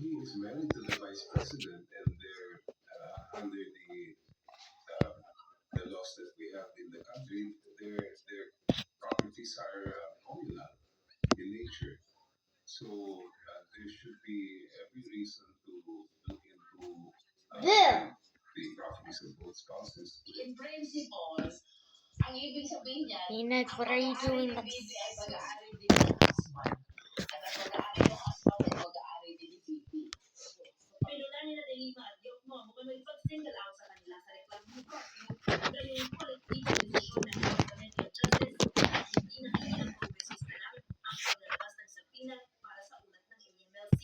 He is married to the vice president, and they're under uh, the laws that we have in the country. Their properties are communal in nature. So there should be every reason to look into the properties of both spouses. In principle, ang ibig sabihin niya, Inag, what are you doing? baby ay mag-aari din ng husband. At ang mag-aari ng husband ay mag-aari din ni baby. Pinulan nila din ni Mario mo, kung may pag-single out sa kanila sa reklamo ko. Ngayon, collective decision ng Department of Justice at hindi na kanilang progresista lang ang paglalabas ng sabina para sa ulat ng AMLC.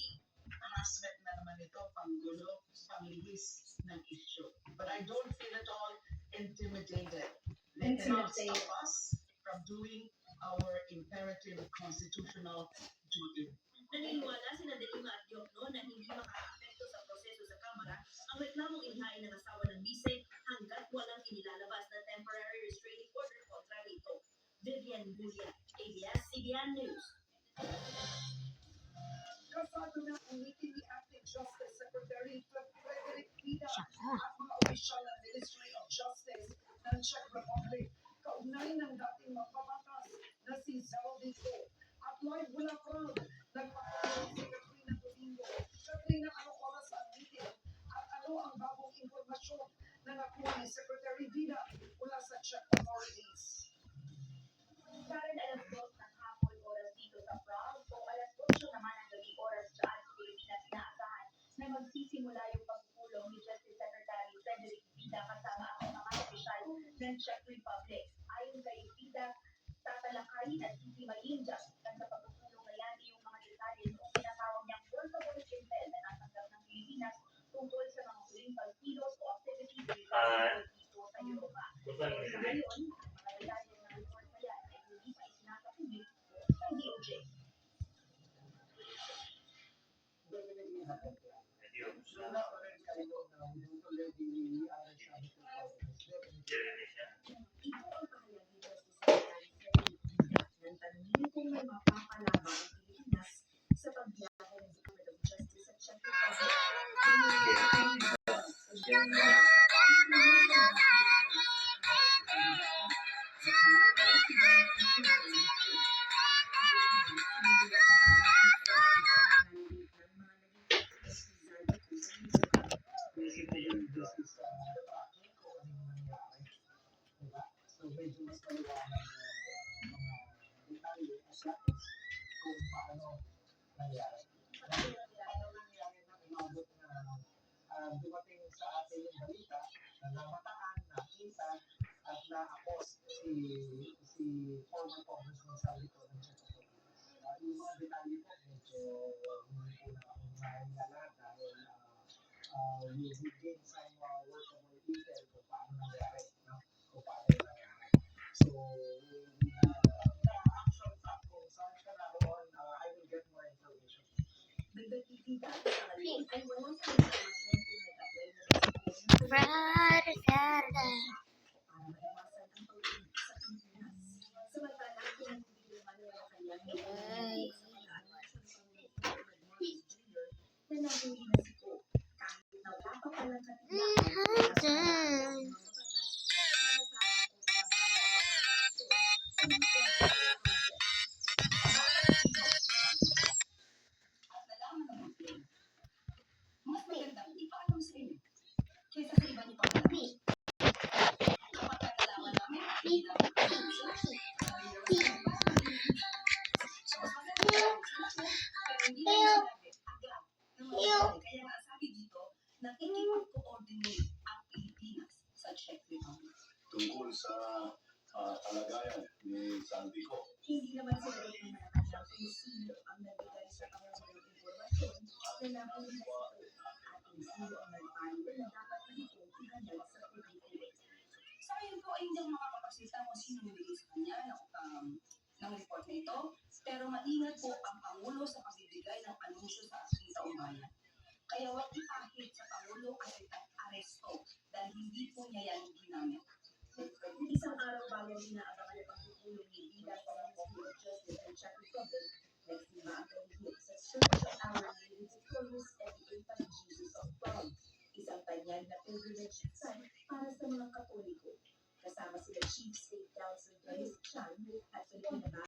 Harassment na naman ito, panggulo, panglihis ng issue. But I don't feel at all intimidated. They cannot stop us from doing our imperative constitutional duty. Naniniwala sina Delima at Diokno na hindi makaapekto sa proseso sa Kamara ang reklamong inhain ng asawa ng bise hanggat walang inilalabas na temporary restraining order kontra rito. Vivian Bulia, ABS-CBN News. Kasado na ang meeting ni Acting Justice Secretary Frederick Vida at mga opisyal ng Ministry of Justice ng Czech Republic kaugnay ng dating magbabatas na si Zaldito. At live mula Prague, nagpapagawa si Katrina Domingo. Katrina, anong oras ang meeting at ano ang bagong informasyon na nakuha ni Secretary Vida mula sa Czech authorities? Karen, alas 2 ng hapon oras dito sa Prague o alas 8 naman ang gabi oras dyan sa Pilipinas inaasahan na magsisimula yung pagpupulong ni Justice Secretary Frederick Vida kasama ang mga opisyal ng Czech Republic. Ayon kay Vida, tatalakayin at sisimayin dyan at sa pagpupulong na yan yung mga detalye noong tinatawag niyang portable intel na natanggap ng Pilipinas tungkol sa mga huling pagkilos o activities dito sa Europa. Sa ngayon, ang mga detalye ng report na yan ay hindi pa isinasapubik ng DOJ. Ito ang pahayag ni Justice Secretary Frederick Vida ng tanungin kung may mapapalaba ang Pilipinas sa pagbiyahe ng Department of Justice sa Czech Republic. So medyo mas maliwanag mga detalye at kung paano nangyari. Kasi paano nangyari na umabot na dumating sa atin yung balita na namataan, nakita, at na-accost si former Congressman Salito ng Czech Republic. Yung mga detalye po medyo hindi po na akong mahingala dahil we gain some workable detail kung paano nangyari, no? Kung paano nangyari. So, actual fact kung saan siya naroon, I will get more information. Nagdagkikita sa ngayon ay walang information kung nag-apply na Friday, Saturday. para maiwasan ang pag-ibig sa Pilipinas. Samantala, pinag-ibig naman nila kanyang Ay. na nahuli na si Ko kahit na wala pa palang katiyakan mas magandang ipaalam sa inyo kaysa sa iba niyo pang alam. Kapag nalaman namin, hindi namin pero hindi namin sinabi agad na mangyayari. Kaya nga sabi dito, nakikipag-coordinate ang Pilipinas sa Czech Republic. Tungkol sa kalagayan ni Saldico. Hindi naman sinagot ng mga kanyang kung sino ang nagbigay sa kanyang impormasyon na nahuli na ito at kung sino ang nagpayo na dapat na ito ihandal sa PBA. Sa ayon po ay hindi ako makakapagsalita kung sino nagbigay sa kanya ng report na ito, pero maingat po ang Pangulo sa pagbibigay ng anunsyo sa ating taumbayan. Kaya wag ipahit sa Pangulo ang aresto dahil hindi po niya yan ginamit. Isang araw bago inaabangan ang pagpupulong ni Vida sa Ministry of Justice ng Czech Republic, Nagsima ang kahigit sa Church of Our Lady Victorious and Infant Jesus of Prague, isang tanyag na pilgrimage site para sa mga Katoliko. Kasama sila Chief State Council Dennis Chan at Filipina